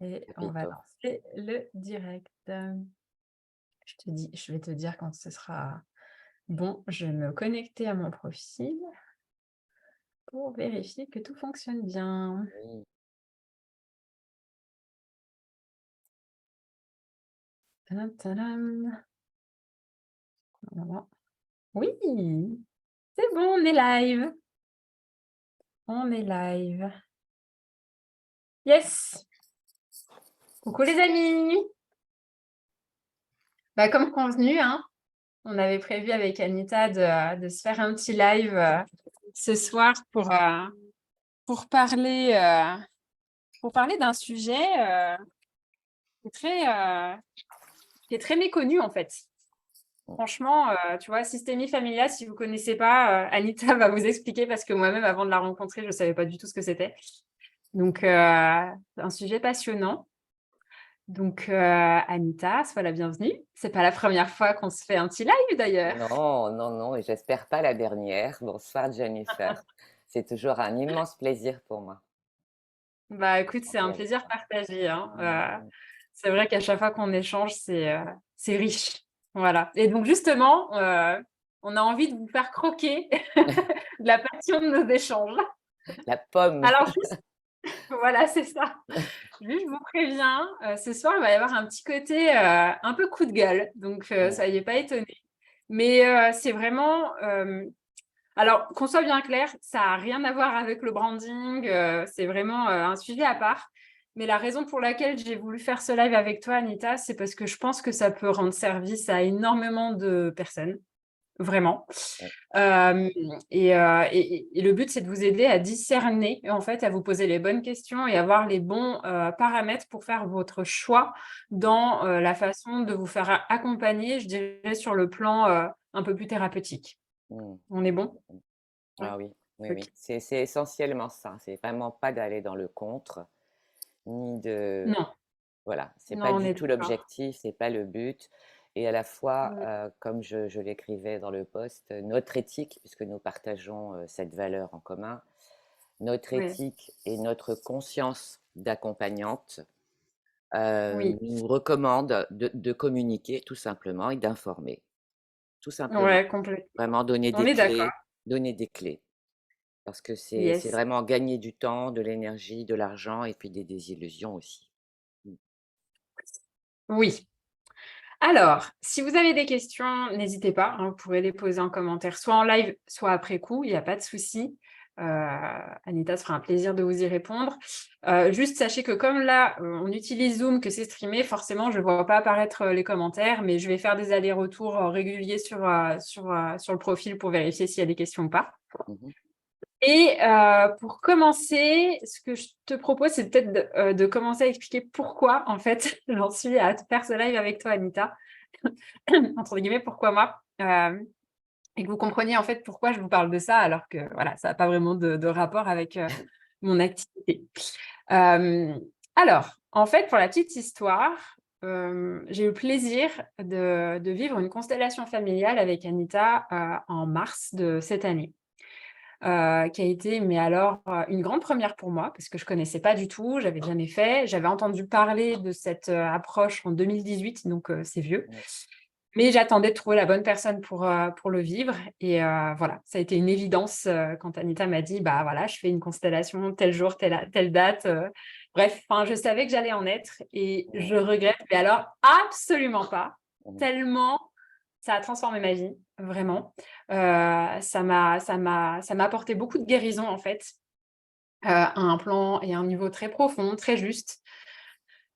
Et on va Capito. lancer le direct. Je vais te dire quand ce sera bon. Je vais me connecter à mon profil pour vérifier que tout fonctionne bien. Oui, Tadam, tadam. Voilà. Oui, c'est bon, on est live. On est live. Yes! Coucou les amis! Bah, comme convenu, hein, on avait prévu avec Anita de se faire un petit live ce soir pour parler, pour parler d'un sujet qui est qui est très méconnu en fait. Franchement, tu vois, systémie familiale, si vous ne connaissez pas, Anita va vous expliquer parce que moi-même, avant de la rencontrer, je ne savais pas du tout ce que c'était. Donc, un sujet passionnant. Donc, Anita, sois la bienvenue. C'est pas la première fois qu'on se fait un petit live d'ailleurs. non, non, non, et j'espère pas la dernière. Bonsoir Jennifer. C'est toujours un immense plaisir pour moi. Bah, écoute, c'est Bonjour, un plaisir Jennifer. partagé, hein. Mm. C'est vrai qu'à chaque fois qu'on échange, c'est riche. Voilà. Et donc justement, on a envie de vous faire croquer de la passion de nos échanges. La pomme. Alors juste voilà, c'est ça. Juste, je vous préviens, ce soir, il va y avoir un petit côté, un peu coup de gueule, donc Mm, soyez pas étonnés. Mais c'est vraiment, alors qu'on soit bien clair, ça a rien à voir avec le branding, c'est vraiment, un sujet à part. Mais la raison pour laquelle j'ai voulu faire ce live avec toi, Anita, c'est parce que je pense que ça peut rendre service à énormément de personnes, vraiment. mm. Hem et le but, c'est de vous aider à discerner, en fait, à vous poser les bonnes questions et avoir les bons, paramètres pour faire votre choix dans, la façon de vous faire a accompagner, je dirais, sur le plan, un peu plus thérapeutique. Mm. On est bon? Mm. Ouais. Ah oui, oui, OK. oui. C'est essentiellement ça. C'est vraiment pas d'aller dans le contre, ni de... Non, Voilà, c'est non, pas on du est tout d'accord. l'objectif, c'est pas le but. Et à la fois, Ouais, comme je l'écrivais dans le post, notre éthique, puisque nous partageons cette valeur en commun, notre ouais, éthique et notre conscience d'accompagnante oui, nous recommandent de communiquer tout simplement et d'informer, tout simplement. ouais, complètement. Vraiment On est d'accord. donner des clés, parce que c'est Yes. vraiment gagner du temps, de l'énergie, de l'argent et puis des désillusions aussi. Mm. Oui. Alors, si vous avez des questions, n'hésitez pas, hein, vous pourrez les poser en commentaire, soit en live, soit après coup, il y a pas de souci. Anita se fera un plaisir de vous y répondre. Juste sachez que comme là, on utilise Zoom, que c'est streamé, forcément, je ne vois pas apparaître, les commentaires, mais je vais faire des allers-retours, réguliers sur le profil pour vérifier s'il y a des questions ou pas. Mhm. Et pour commencer, ce que je te propose, c'est peut-être de commencer à expliquer pourquoi, en fait, j'en suis à te faire ce live avec toi, Anita. Entre guillemets, «Pourquoi moi?» Et que vous compreniez, en fait, pourquoi je vous parle de ça, alors que, voilà, ça n'a pas vraiment de rapport avec, mon activité. Hem, alors, en fait, pour la petite histoire, j'ai eu le plaisir de vivre une constellation familiale avec Anita, en mars de cette année. Qui a été, mais alors, une grande première pour moi parce que je connaissais pas du tout, j'avais jamais fait. J'avais entendu parler de cette, approche en 2018, donc c'est vieux. Ouais. Mais j'attendais de trouver la bonne personne pour le vivre et voilà, ça a été une évidence, quand Anita m'a dit: «Bah, voilà, je fais une constellation tel jour, telle date», bref, enfin, je savais que j'allais en être et je Mhm. regrette, mais alors absolument pas, Mhm. tellement ça a transformé ma vie, vraiment. Ça m'a apporté beaucoup de guérison, en fait, à un plan et à un niveau très profond, très juste.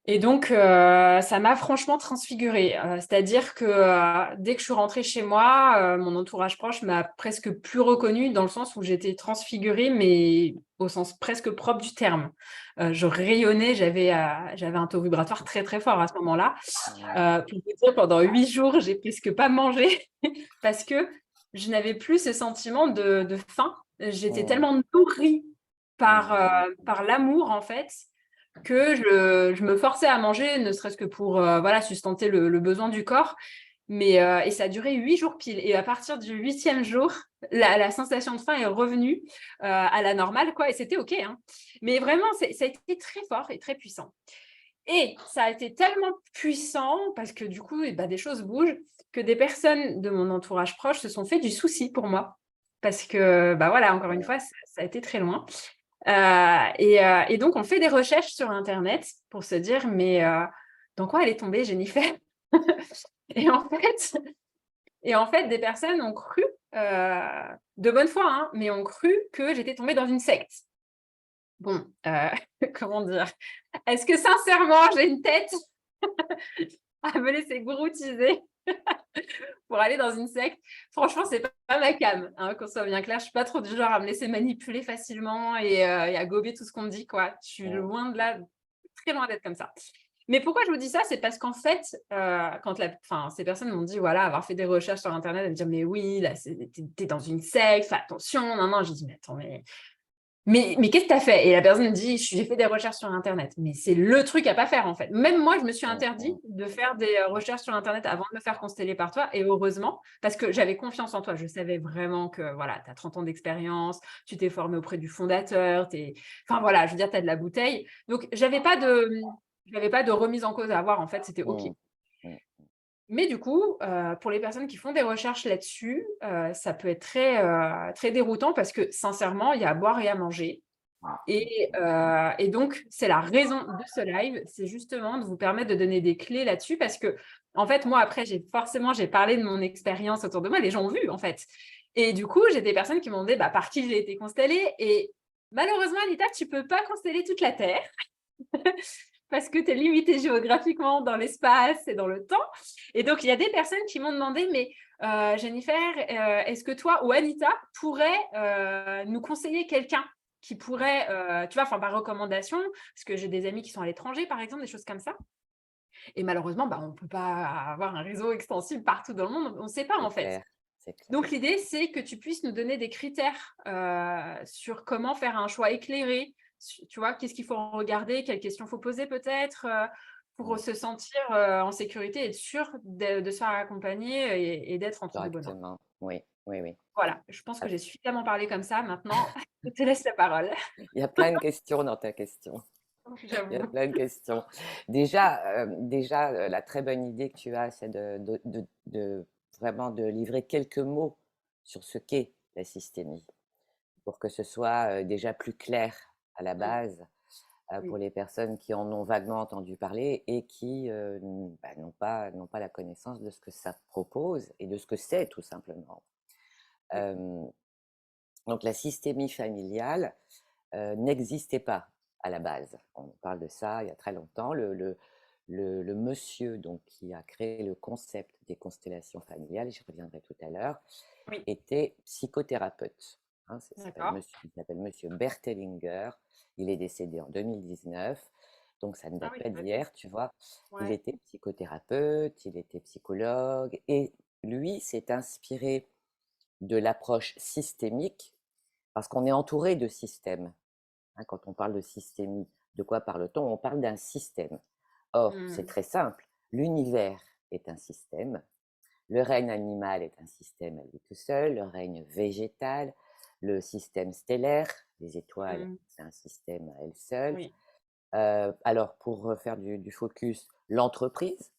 Et donc, ça m'a franchement transfigurée, c'est-à-dire que, dès que je suis rentrée chez moi, mon entourage proche m'a presque plus reconnue dans le sens où j'étais transfigurée, mais au sens presque propre du terme. Je rayonnais, j'avais un taux vibratoire très, très fort à ce moment-là. Ouais. Pour vous dire, pendant 8 jours, j'ai presque pas mangé parce que je n'avais plus ce sentiment de faim. J'étais Mhm. tellement nourrie Mhm. par l'amour, en fait, que je me forçais à manger, ne serait-ce que pour, voilà, sustenter le besoin du corps. Mais, et ça a duré 8 jours pile et à partir du 8e jour, la sensation de faim est revenue, à la normale, quoi, et c'était OK, hein. Mais vraiment, ça a été très fort et très puissant. Et ça a été tellement puissant parce que du coup, des choses bougent, que des personnes de mon entourage proche se sont fait du souci pour moi. Parce que, voilà, encore une fois, ça a été très loin. Et donc, on fait des recherches sur Internet pour se dire, mais dans quoi elle est tombée, Jennifer? Et en fait, des personnes ont cru, de bonne foi, hein, mais ont cru que j'étais tombée dans une secte. Bon, comment dire? Est-ce que sincèrement, j'ai une tête à me laisser grouutiser pour aller dans une secte? Franchement, c'est pas ma came, hein, qu'on soit bien clair. Je suis pas trop du genre à me laisser manipuler facilement et à gober tout ce qu'on me dit, quoi. Je suis Mmh. loin de là, très loin d'être comme ça. Mais pourquoi je vous dis ça? C'est parce qu'en fait, quand ces personnes m'ont dit, voilà, avoir fait des recherches sur internet, elles me disent: «Mais oui, là, tu es dans une secte, fais attention, non, non». J'ai dit: «Mais attends, mais qu'est-ce que tu as fait?» Et la personne me dit: «J'ai fait des recherches sur internet». Mais c'est le truc à pas faire, en fait. Même moi, je me suis Mmh interdit mh. de faire des recherches sur internet avant de me faire consteller par toi, et heureusement, parce que j'avais confiance en toi. Je savais vraiment que, voilà, tu as 30 ans d'expérience, tu t'es formé auprès du fondateur, enfin voilà, je veux dire, tu as de la bouteille. Donc j'avais pas de remise en cause à avoir, en fait, c'était OK. Mmh. Mmh. Mais du coup, pour les personnes qui font des recherches là-dessus, ça peut être très déroutant parce que sincèrement, il y a à boire et à manger. Mmh. Et donc, c'est la raison de ce live, c'est justement de vous permettre de donner des clés là-dessus parce que, en fait, moi, après, j'ai parlé de mon expérience autour de moi, les gens ont vu, en fait. Et du coup, j'ai des personnes qui m'ont demandé, par qui j'ai été constellée, et malheureusement, Anita, tu peux pas consteller toute la Terre parce que tu es limitée géographiquement dans l'espace et dans le temps. Et donc, il y a des personnes qui m'ont demandé, mais Jennifer, est-ce que toi ou Anita pourrait nous conseiller quelqu'un qui pourrait, tu vois, enfin par recommandation, parce que j'ai des amis qui sont à l'étranger, par exemple, des choses comme ça. Et malheureusement, on ne peut pas avoir un réseau extensible partout dans le monde, on ne sait pas C'est en fait. clair, c'est clair. Donc l'idée, c'est que tu puisses nous donner des critères sur comment faire un choix éclairé, tu vois, qu'est-ce qu'il faut regarder, quelles questions il faut poser peut-être pour Mmh. se sentir en sécurité, être sûr de se faire accompagner et d'être entre de bonnes mains. Correctement. Oui, oui, oui. Voilà, je pense que Ah, j'ai suffisamment parlé comme ça. Maintenant, je te laisse la parole. il y a plein de questions dans ta question. Il y a J'avoue. plein de questions. Déjà, la très bonne idée que tu as, c'est de vraiment de livrer quelques mots sur ce qu'est la systémie, pour que ce soit, déjà plus clair à la Mm, base, pour oui. les personnes qui en ont vaguement entendu parler et qui, n'ont pas la connaissance de ce que ça propose et de ce que c'est tout simplement. Oui. Hem, donc la systémie familiale, n'existait pas à la base. On parle de ça il y a très longtemps. Le monsieur donc qui a créé le concept des constellations familiales, j'y reviendrai tout à l'heure, Oui. était psychothérapeute, hein. D'accord. Il s'appelle monsieur Bertelinger. Il est décédé en 2019, donc ça ne Ah date oui, pas d'accord. d'hier, tu vois? Il Ouais. était psychothérapeute, il était psychologue et lui s'est inspiré de l'approche systémique parce qu'on est entouré de systèmes. Hein, quand on parle de systémie, de quoi parle-t-on? On parle d'un système. Or, c'est Mm, très simple. L'univers est un système. Le règne animal est un système à lui tout seul. Le règne végétal, le système stellaire, les étoiles, mm, c'est un système à elle seule. oui. Alors, pour faire du focus, l'entreprise,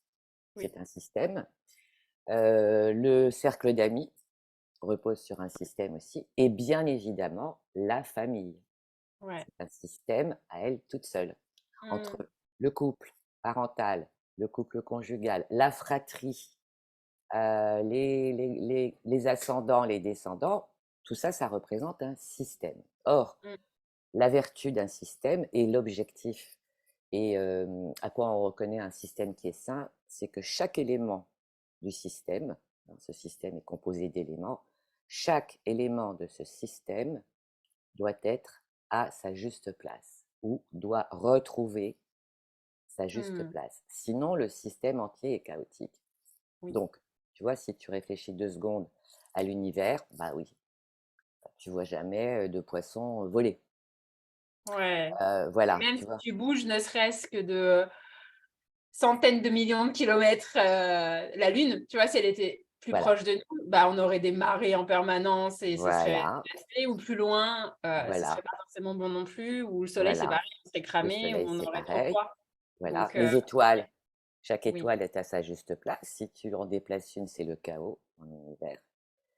Oui. c'est un système. Le cercle d'amis repose sur un système aussi. Et bien évidemment, la famille. Ouais. C'est un système à elle toute seule. Entre Mm, le couple parental, le couple conjugal, la fratrie, les ascendants, les descendants, tout ça, ça représente un système. Or, mm, la vertu d'un système et l'objectif et à quoi on reconnaît un système qui est sain, c'est que chaque élément du système, hein, ce système est composé d'éléments, chaque élément de ce système doit être à sa juste place ou doit retrouver sa juste mm, place. Sinon, le système entier est chaotique. oui. Donc, tu vois, si tu réfléchis 2 secondes à l'univers, bah oui, tu vois jamais de poisson voler. Ouais. Et Voilà, même tu si vois. tu bouges, ne serait-ce que de centaines de millions de kilomètres, la Lune, tu vois, si elle était plus Voilà, proche de nous, on aurait des marées en permanence et ce serait voilà, glacé, ou plus loin, ce serait voilà, pas forcément bon non plus, ou le soleil, c'est voilà. pareil, on serait Le cramé, ou soleil, on c'est aurait trop pareil. froid. Voilà, Donc, les étoiles, chaque oui. étoile est à sa juste place. Si tu en déplaces une, c'est le chaos en univers.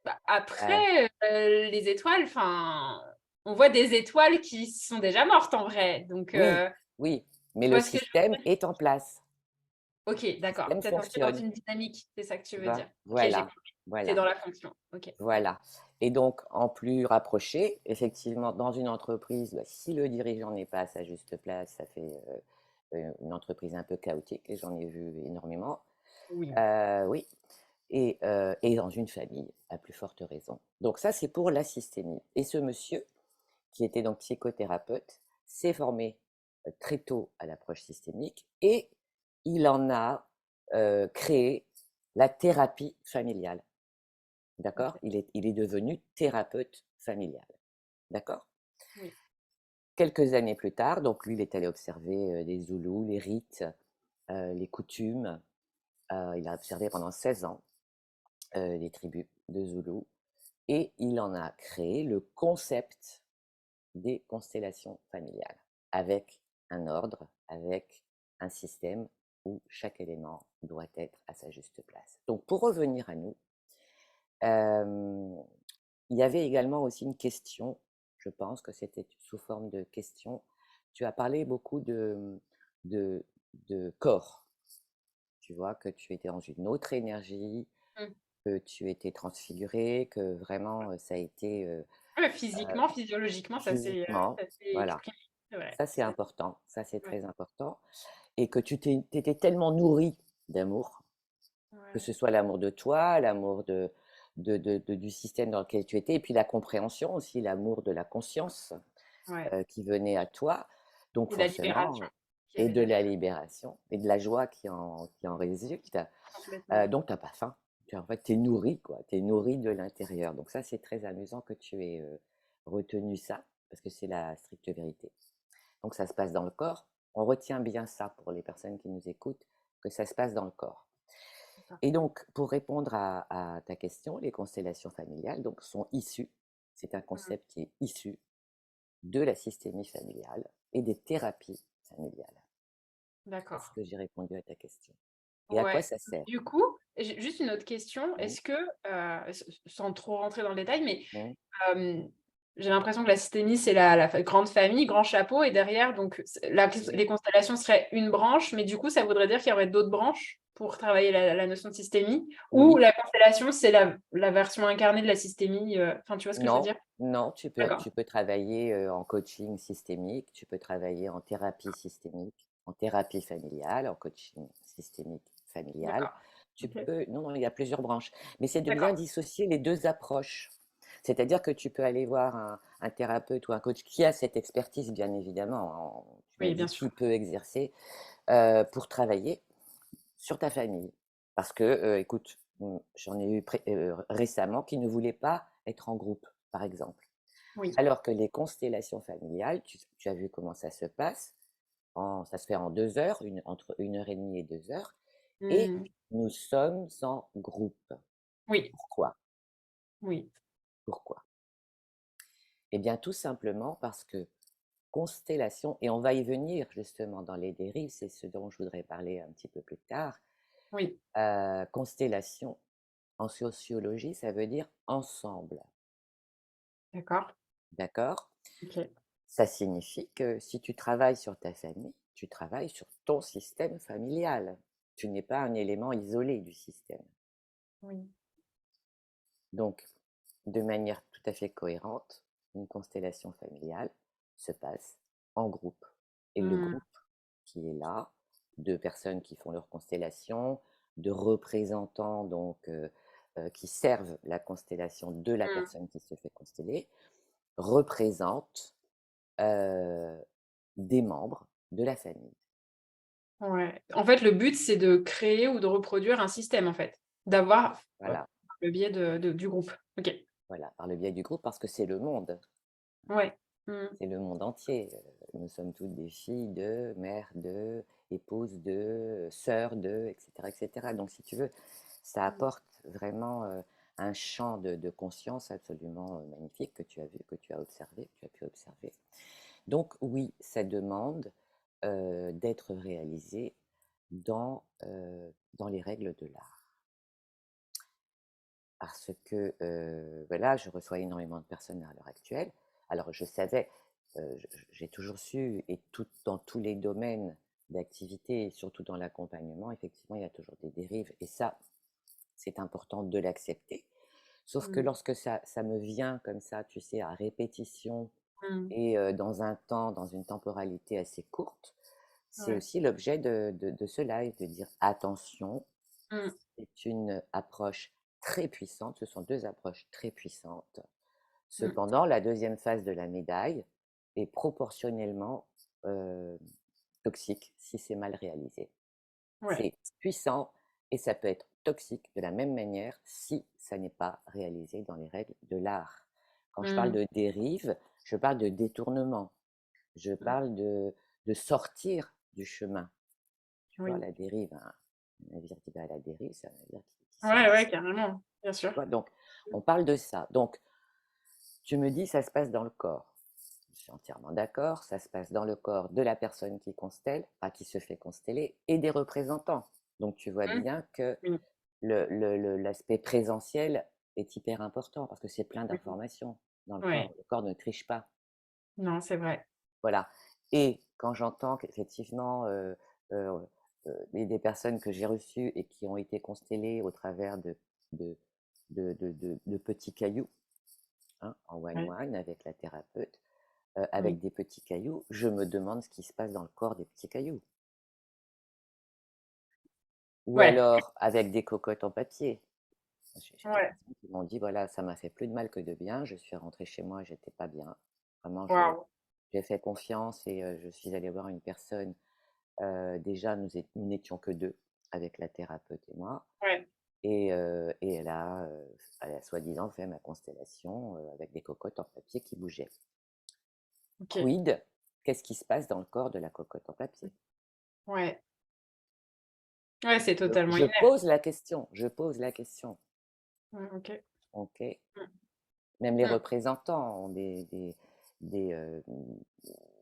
Bah, Euh, après, les étoiles, enfin, on voit des étoiles qui sont déjà mortes en vrai. Donc, oui, oui, mais tu le vois ce que je système veux dire? est en place. OK, Le d'accord. système Peut-être un peu dans fonctionne, une dynamique, c'est ça que tu tu veux vois. dire? OK, j'ai Voilà, compris. C'est voilà, dans la fonction. OK, ouais. voilà. Et donc, en plus rapproché, effectivement, dans une entreprise, bah, si le dirigeant n'est pas à sa juste place, ça fait une entreprise un peu chaotique, et j'en ai vu énormément. Oui. Oui, et dans une famille, à plus forte raison. Donc ça, c'est pour la systémie. Et ce monsieur, qui était donc psychothérapeute, s'est formé très tôt à l'approche systémique et il en a créé la thérapie familiale. D'accord. OK. Il est devenu thérapeute familial. D'accord. Oui. Quelques années plus tard, donc lui, il est allé observer les Zoulous, les rites, les coutumes. Il a observé pendant 16 ans les tribus de Zoulous et il en a créé le concept des constellations familiales, avec un ordre, avec un système où chaque élément doit être à sa juste place. Donc pour revenir à nous, euh, il y avait également aussi une question, je pense que c'était sous forme de question. Tu as parlé beaucoup de, de corps, tu vois, que tu étais dans une autre énergie, Mmh. que tu étais transfiguré, que vraiment ça a été Ouais, physiquement, physiologiquement, physiquement, ça s'est voilà. exprimé. C'est vrai. Ça, c'est important, ça, c'est Ouais. très important. Et que tu t'étais tellement nourri d'amour, que Ouais. ce soit l'amour de toi, l'amour du système dans lequel tu étais, et puis la compréhension aussi, l'amour de la conscience Ouais. qui venait à toi. Donc Et la libération forcément, qu'il y et avait de la derrière. libération, et de la joie qui en résulte. Complètement. Donc, tu n'as pas faim. En fait, tu es nourri, quoi. Tu es nourri de l'intérieur. Donc ça, c'est très amusant que tu aies retenu ça, parce que c'est la stricte vérité. Donc ça se passe dans le corps. On retient bien ça pour les personnes qui nous écoutent, que ça se passe dans le corps. D'accord. Et donc, pour répondre à ta question, les constellations familiales donc, sont issues, c'est un Mmh. concept qui est issu de la systémie familiale et des thérapies familiales. Est-ce D'accord. que j'ai répondu à ta question? Et à quoi Ouais. ça sert? Du coup, j'ai juste une autre question. Mmh, Est-ce que, sans trop rentrer dans le détail, mais mmh, Hem, j'ai l'impression que la systémie, c'est la grande famille, grand chapeau et derrière donc mmh, les constellations seraient une branche, mais du coup, ça voudrait dire qu'il y aurait d'autres branches pour travailler la notion de systémie? Ou oui. la constellation, c'est la version incarnée de la systémie, enfin, tu vois ce que je veux Non, dire? non, tu peux, D'accord, tu peux travailler en coaching systémique, tu peux travailler en thérapie systémique, en thérapie familiale, en coaching systémique familial. d'accord. Tu OK, peux, non, non, il y a plusieurs branches, mais c'est de bien d'accord. dissocier les deux approches. C'est-à-dire que tu peux aller voir un thérapeute ou un coach qui a cette expertise, bien évidemment, tu m'as Oui, bien dit sûr. qui peut exercer, pour travailler sur ta famille. Parce que, écoute, j'en ai eu récemment qui ne voulaient pas être en groupe, par exemple. Oui. Alors que les constellations familiales, tu as vu comment ça se passe, ça se fait en 2 heures, entre 1 heure et demie et 2 heures, et Mmh. nous sommes en groupe. Oui, Pourquoi? oui. Pourquoi? Eh bien, tout simplement parce que constellation, et on va y venir justement dans les dérives, c'est ce dont je voudrais parler un petit peu plus tard. Oui. Constellation, en sociologie, ça veut dire ensemble. D'accord. D'accord? OK. Ça signifie que si tu travailles sur ta famille, tu travailles sur ton système familial. Tu n'es pas un élément isolé du système. Oui. Donc, de manière tout à fait cohérente, une constellation familiale se passe en groupe. Et le Mmh. groupe qui est là, de personnes qui font leur constellation, de représentants donc qui servent la constellation de la Mmh. personne qui se fait consteller, représente euh, des membres de la famille. Ouais. En fait, le but, c'est de créer ou de reproduire un système, en fait. D'avoir, Voilà, par le biais du groupe. OK. voilà, par le biais du groupe, parce que c'est le monde, Ouais. Mmh. c'est le monde entier. Nous sommes toutes des filles de, mères de, épouses de, sœurs de, etc., etc. Donc, si tu veux, ça Mmh. apporte vraiment un champ de conscience absolument magnifique que tu as vu, que tu as observé, que tu as pu observer. Donc, oui, ça demande d'être réalisé dans les règles de l'art. Parce que, voilà, je reçois énormément de personnes à l'heure actuelle. Alors je savais, j'ai toujours su et dans tous les domaines d'activité et surtout dans l'accompagnement, effectivement, il y a toujours des dérives et ça, c'est important de l'accepter. Sauf que Mmh. lorsque ça me vient comme ça, tu sais, à répétition Mmh. et dans un temps, dans une temporalité assez courte, c'est Ouais. aussi l'objet de ce live, de dire: «Attention, Mmh. c'est une approche très puissante, ce sont 2 approches très puissantes. Mmh. Cependant, la deuxième face de la médaille est proportionnellement, heu, toxique si c'est mal réalisé. Ouais. C'est puissant et ça peut être toxique de la même manière si ça n'est pas réalisé dans les règles de l'art. Quand je parle Mmh. de dérive, je parle de détournement, je Mmh. parle de sortir du chemin. Tu vois? Oui. La dérive, un navire qui va à la dérive, c'est un navire qui se Ouais, ouais, laisse. carrément, bien Tu sûr. vois? Donc on parle de ça. Donc tu me dis: «Ça se passe dans le corps». Je suis entièrement d'accord, ça se passe dans le corps de la personne qui constelle, enfin qui se fait consteller et des représentants. Donc tu vois Mmh. bien que Oui. l'aspect présentiel est hyper important parce que c'est plein Oui. d'informations dans le corps. Ouais. Le corps ne triche pas. Non, c'est vrai. Voilà. Et quand j'entends qu'effectivement, heu des personnes que j'ai reçues et qui ont été constellées au travers de de petits cailloux, hein, en Ouais. one-one avec la thérapeute, Oui. avec des petits cailloux, je me demande ce qui se passe dans le corps des petits cailloux. Ou Ouais. alors avec des cocottes en papier. J'ai des Ouais. personnes qui m'ont dit: «Voilà, ça m'a fait plus de mal que de bien. Je suis rentrée chez moi, j'étais pas bien. Vraiment, Waouh! j'ai fait confiance et je suis allée voir une personne». Déjà nous n'étions que 2 avec la thérapeute et moi Ouais. et elle a soi-disant fait ma constellation, avec des cocottes en papier qui bougeaient. OK. Quid? Qu'est-ce qui se passe dans le corps de la cocotte en papier? Ouais. Ouais, c'est Je totalement je inerte. pose la question, je pose la question, OK. OK? Mmh. Même les Mmh. représentants ont des,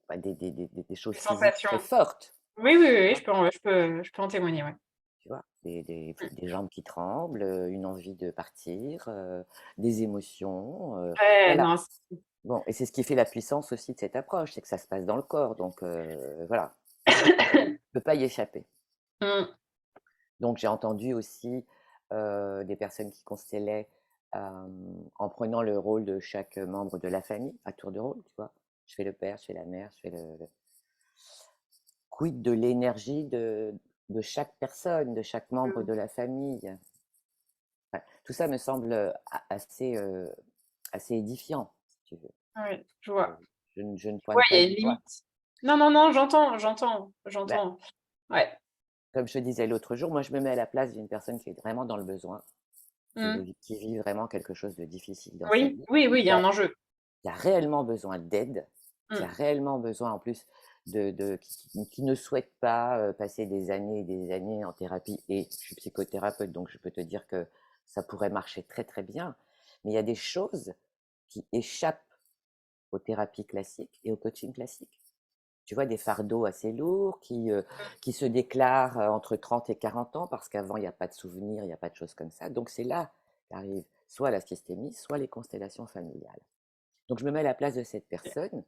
bah, des choses Des physiques sensations. très fortes, Oui, oui, oui, tu oui, vois? je peux en témoigner, ouais. Tu vois? Mmh. Des jambes qui tremblent, une envie de partir, des émotions, Ouais, voilà. non, Bon et c'est ce qui fait la puissance aussi de cette approche, c'est que ça se passe dans le corps donc voilà, on peut pas y échapper. Mmh. Donc j'ai entendu aussi, des personnes qui constellaient, en prenant le rôle de chaque membre de la famille, à tour de rôle, tu vois? Je fais le père, je fais la mère, je fais le quid de l'énergie de chaque personne, de chaque membre Mmh. de la famille? Ouais, tout ça me semble, assez édifiant, si tu veux. Ouais, je Heu, vois. je ne Ouais, pointe il y pas a du une doigt. limite. Non, non, non, j'entends, j'entends, Bah, j'entends. Ouais. comme je te disais l'autre jour, moi je me mets à la place d'une personne qui est vraiment dans le besoin, Mmh. qui vit vraiment quelque chose de difficile dans sa Oui, vie, oui, oui, il y qui a a un enjeu. qui a réellement besoin d'aide, qui a Mmh. réellement besoin en plus qui ne souhaite pas, passer des années et des années en thérapie et je suis psychothérapeute, donc je peux te dire que ça pourrait marcher très, très bien. Mais il y a des choses qui échappent aux thérapies classiques et au coaching classique. Tu vois, des fardeaux assez lourds qui se déclarent, entre 30 et 40 ans parce qu'avant il y a pas de souvenirs, il y a pas de choses comme ça. Donc c'est là qu'arrive soit la systémie, soit les constellations familiales. Donc je me mets à la place de cette personne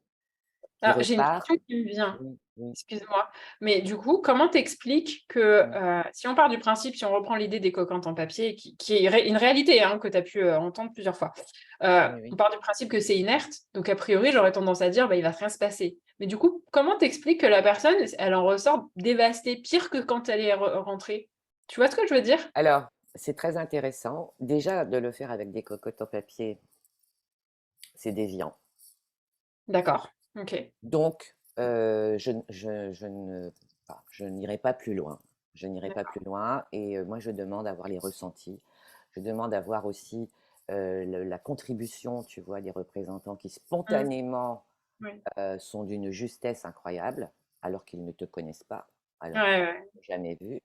qui Alors, j'ai une repart. question qui me vient. Oui, oui, Excuse-moi, mais du coup, comment t'expliques que, mmh, si on part du principe, si on reprend l'idée des coquins en papier qui est une réalité, hein, que tu as pu, entendre plusieurs fois. oui, On oui. part du principe que c'est inerte, donc a priori, j'aurais tendance à dire: «Bah, il va rien se passer». Mais du coup, comment t'expliques que la personne, elle en ressort dévastée, pire que quand elle est rentrée? Tu vois ce que je veux dire? Alors, c'est très intéressant. Déjà de le faire avec des cocottes en papier, c'est déviant. D'accord, OK. Donc je ne enfin, je n'irai pas plus loin. Je n'irai pas D'accord. plus loin et moi je demande à voir les ressentis. Je demande à voir aussi, le la contribution, tu vois, des représentants qui Mmh. spontanément, Oui. sont d'une justesse incroyable, alors qu'ils ne te connaissent pas, Ouais, alors qu'ils ouais. ne t'ont jamais vu.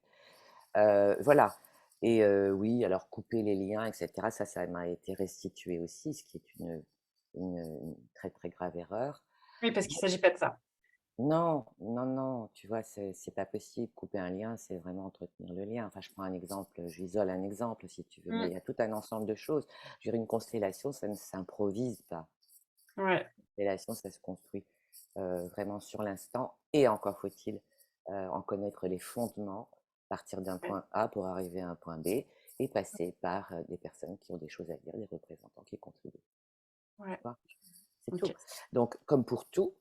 Voilà et oui, alors couper les liens et cetera, ça m'a été restitué aussi, ce qui est une très, très grave erreur. Oui, parce qu'il s'agit pas de ça. Non, non, non, tu vois, c'est pas possible. Couper un lien, c'est vraiment entretenir le lien. Enfin, je prends un exemple, j'isole un exemple si tu veux, mais Mm. il y a tout un ensemble de choses. Je veux dire, une constellation, ça ne s'improvise pas. Ouais. Une constellation, ça se construit vraiment sur l'instant, et encore faut-il en connaître les fondements, partir d'un Ouais. point A pour arriver à un point B, et passer par des personnes qui ont des choses à dire, des représentants qui contribuent. Ouais. Tu vois, c'est Ok. tout. Donc, comme pour tout,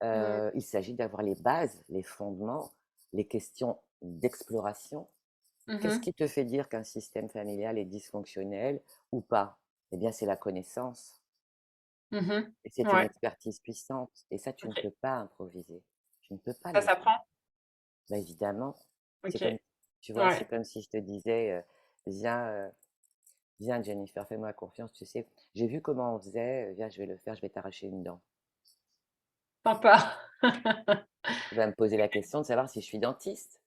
Mm. il s'agit d'avoir les bases, les fondements, les questions d'exploration. Qu'est-ce Mhm. qui te fait dire qu'un système familial est dysfonctionnel ou pas? Eh bien, c'est la connaissance. Mhm. Et c'est une Ouais. expertise puissante. Et ça, tu ne Ok. peux pas improviser. Tu ne peux pas Ça le faire. s'apprend? Bah, évidemment, c'est Ok. comme, tu vois, c'est Ouais. comme si je te disais, viens, viens Jennifer, fais-moi confiance, tu sais, j'ai vu comment on faisait, viens, je vais le faire, je vais t'arracher une dent. Sympa. Tu vas me poser la question de savoir si je suis dentiste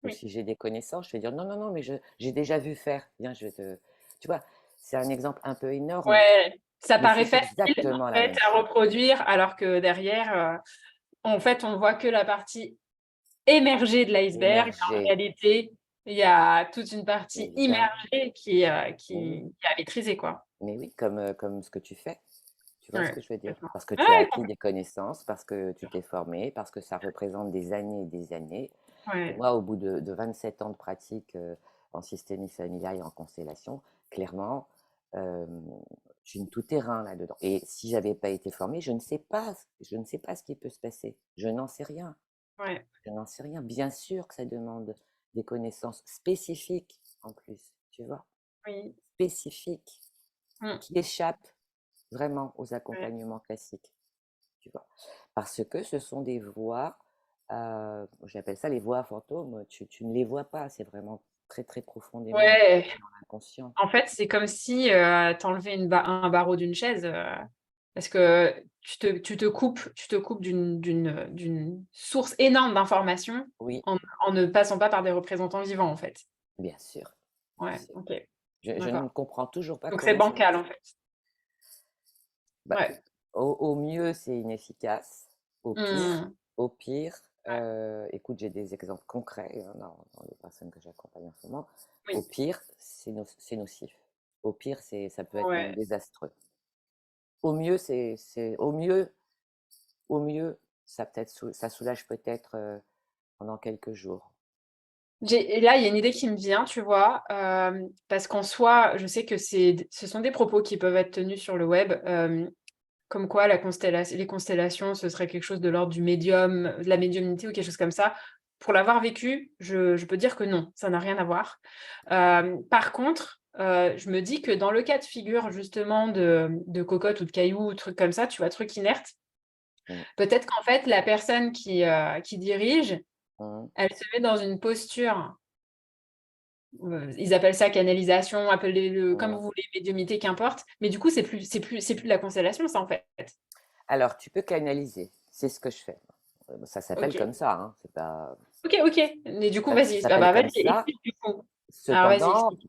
ou Oui. si j'ai des connaissances. Je vais dire non, non, non, mais j'ai déjà vu faire. Viens, je vais te. Tu vois, c'est un exemple un peu énorme, Ouais. Ça mais paraît c'est facile, en exactement la fait, même à chose. reproduire, alors que derrière, en fait, on voit que la partie émergée de l'iceberg. En Émerger, réalité, il y a toute une partie évidemment. immergée Mais oui, qui est à maîtriser, quoi. mais oui, comme ce que tu fais. Tu vois ce Ouais, que je veux dire? complètement. Parce que tu as Ouais, acquis des connaissances, parce que tu t'es formé, parce que ça représente des années et des années. Et ouais. moi, au bout de 27 ans de pratique en systémie familiale et en constellation, clairement, euh, je suis une tout-terrain là-dedans. Et si j'avais pas été formée, je ne sais pas ce qui peut se passer. Je n'en sais rien. Ouais. Je n'en sais rien. Bien sûr que ça demande des connaissances spécifiques en plus, tu vois, Oui. spécifiques, Mm. qui échappent vraiment aux Ouais. accompagnements classiques, tu vois. Parce que ce sont des voix, j'appelle ça les voix fantômes, tu ne les vois pas, c'est vraiment très très profondément Ouais. dans l'inconscient. En fait, c'est comme si t'enlevais un barreau d'une chaise, parce que tu te coupes d'une source énorme d'informations Oui, en ne passant pas par des représentants vivants, en fait. bien sûr, bien Ouais, sûr. ok, Je ne d'accord. comprends toujours pas Donc c'est comment ça. bancal, en fait. Bah, Ouais. au mieux, c'est inefficace. Au pire, Hmm. au pire, Ouais. écoute, j'ai des exemples concrets hein, dans les personnes que j'accompagne en ce moment. Au Oui. pire, c'est nocif. Au pire, ça peut être même Ouais. désastreux. Au mieux, au mieux, ça soulage peut-être pendant quelques jours. Et là, il y a une idée qui me vient, tu vois, parce qu'en soi, je sais que ce sont des propos qui peuvent être tenus sur le web, comme quoi les constellations, ce serait quelque chose de l'ordre du médium, de la médiumnité ou quelque chose comme ça. Pour l'avoir vécu, je peux dire que non, ça n'a rien à voir. Par contre, je me dis que dans le cas de figure justement de cocotte ou de caillou ou trucs comme ça, tu vois, trucs inertes, Mm, peut-être qu'en fait, la personne qui dirige, mm, elle se met dans une posture, ils appellent ça canalisation, appelez-le comme mm. vous voulez, médiumnité, qu'importe, mais du coup, c'est plus de la constellation, ça, en fait. Alors, tu peux canaliser, c'est ce que je fais. Ça s'appelle OK. comme ça, hein, c'est pas, OK, OK. Mais du coup, ça vas-y. Ah s'appelle bah, comme vas-y, ça. explique du coup. Alors vas-y,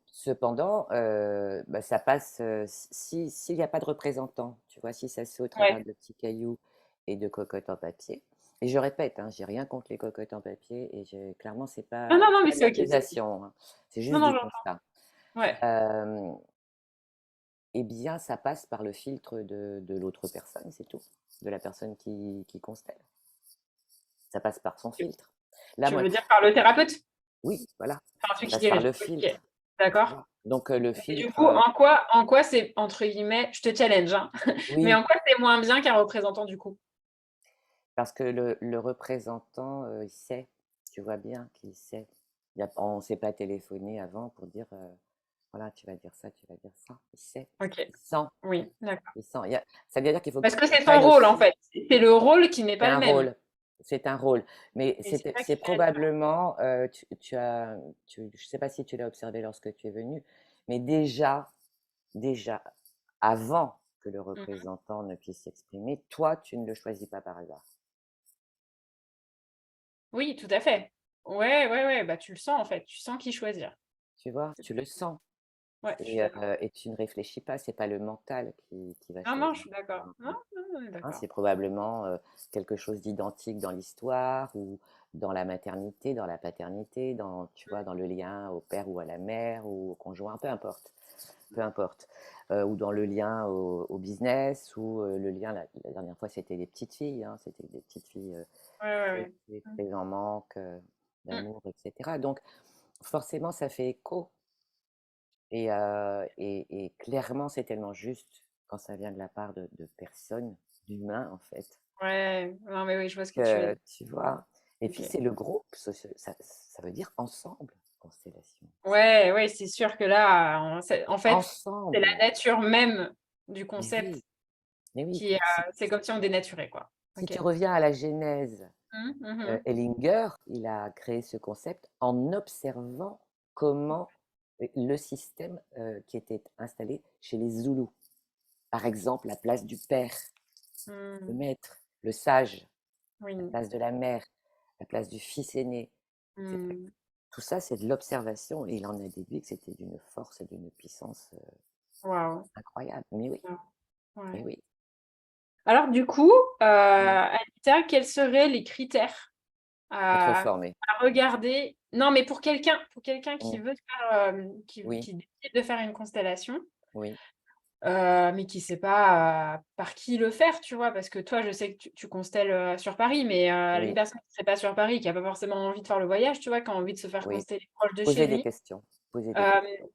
Cependant, explique. bah, ça passe s'il n'y a pas de représentant, tu vois, si ça se fait au travers Ouais. de petits cailloux et de cocottes en papier. Et je répète, hein, j'ai rien contre les cocottes en papier et clairement Non, non, non, c'est mais pas de c'est OK, c'est OK. l'accusation, hein, c'est Non, juste non, du j'entends. constat. Ouais. Euh, eh bien, ça passe par le filtre de l'autre personne, c'est tout, de la personne qui constelle. Ça passe par son filtre. Là, Tu moi, veux dire par le thérapeute? oui, voilà, Enfin, ça celui qui passe par dirige. le OK. filtre, tu D'accord. vois. Donc, le Et du filtre, coup, en quoi c'est, entre guillemets, je te challenge, hein, mais oui, en quoi c'est moins bien qu'un représentant du coup? parce que le représentant, il sait, tu vois bien qu'il sait. On ne s'est pas téléphoné avant pour dire, voilà, tu vas dire ça, tu vas dire ça. Il sait, OK. il sent, Oui, d'accord. il sent. Ça veut dire qu'il faut que Parce que tu c'est son comprennes rôle, en aussi. fait. C'est le rôle qui n'est C'est pas le un même. rôle, c'est un rôle. Mais Et c'est ça c'est qui fait la différence. probablement, je ne sais pas si tu l'as observé lorsque tu es venu, mais déjà, avant que le Mmh. représentant ne puisse s'exprimer, toi, tu ne le choisis pas par hasard. Oui, tout à fait. Ouais, ouais, ouais, bah, tu le sens, en fait. Tu sens qui choisir. Tu vois, tu le sens. Ouais, je suis d'accord. Et tu ne réfléchis pas, c'est pas le mental qui va Non, non, choisir. je suis d'accord. Non, non, on est Hein, d'accord. c'est probablement quelque chose d'identique dans l'histoire ou dans la maternité, dans la paternité, dans, tu vois, dans le lien au père ou à la mère ou au conjoint, peu importe, peu importe. Ou dans le lien au business ou le lien, la dernière fois c'était des petites filles, hein, c'était des petites filles Ouais, ouais, très, ouais. très, Mm. très en manque Mm. d'amour, etc. Donc forcément ça fait écho et clairement c'est tellement juste quand ça vient de la part de personnes, d'humains en fait. Ouais, non, mais oui, je vois ce que tu veux dire. Tu vois? Et puis Ok. c'est le groupe, ça veut dire ensemble, constellation. Ouais, ouais, c'est sûr que là, en fait, c'est la Ensemble, nature même du mais concept oui, mais oui. qui est, c'est comme si on dénaturait, quoi. Si Ok. tu reviens à la genèse, Mhm, mhm. Hellinger, il a créé ce concept en observant comment le système qui était installé chez les Zoulous. Par exemple, la place du père, le Mm. maître, le sage, la Oui. place de la mère, la place du fils aîné, etc. Mm. Tout ça, c'est de l'observation et il en a déduit que c'était d'une force et d'une puissance Waouh. incroyable. Mais oui, Waouh. mais Ouais. oui. Alors, du coup, Mmh. Anita, quels seraient les critères Être à, formé. à regarder? Non, mais pour quelqu'un qui Mmh. veut faire, Oui, qui décide de faire une constellation, oui, mais qui sait pas, par qui le faire, tu vois? Parce que toi, je sais que tu constelles, sur Paris, mais une oui, personne qui serait pas sur Paris, qui a pas forcément envie de faire le voyage, tu vois? Qui a envie de se faire oui. consteller proche de chez Poser des lui. questions. Poser des Hem, questions.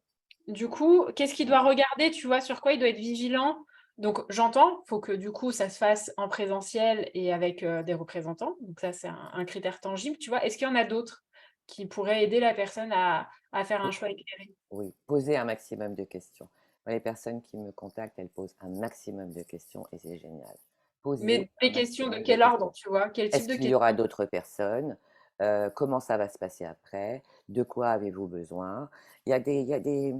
du coup, qu'est-ce qu'il Mmh. doit regarder, tu vois? Sur quoi il doit être vigilant? Donc j'entends, faut que du coup, ça se fasse en présentiel et avec, des représentants. Donc ça, c'est un critère tangible, tu vois? Est-ce qu'il y en a d'autres qui pourraient aider la personne à faire un Oui, choix éclairé? oui. Poser un maximum de questions. Moi, les personnes qui me contactent, elles posent un maximum de questions et c'est génial. Poser Mais un des questions de maximum de quel ordre, questions. tu vois? Quel type Est-ce de qu'il y aura questions? d'autres personnes? Comment ça va se passer après? De quoi avez-vous besoin? Il y a des, il y a des,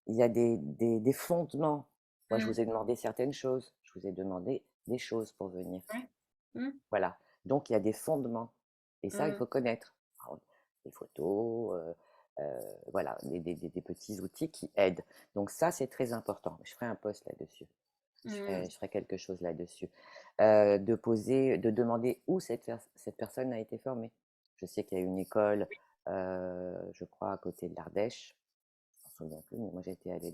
il y a des fondements. Moi, je Mmh. vous ai demandé certaines choses. Je vous ai demandé des choses pour venir. Ouais. Mmh. Voilà. Donc, il y a des fondements. Et ça, il Mmh. faut connaître. Alors, des photos, voilà, des petits outils qui aident. Donc, ça, c'est très important. Je ferai un post là-dessus. Mmh. Je ferai quelque chose là-dessus. De demander où cette personne a été formée. Je sais qu'il y a une école, je crois, à côté de l'Ardèche. Je m'en souviens plus, mais moi, j'ai été allée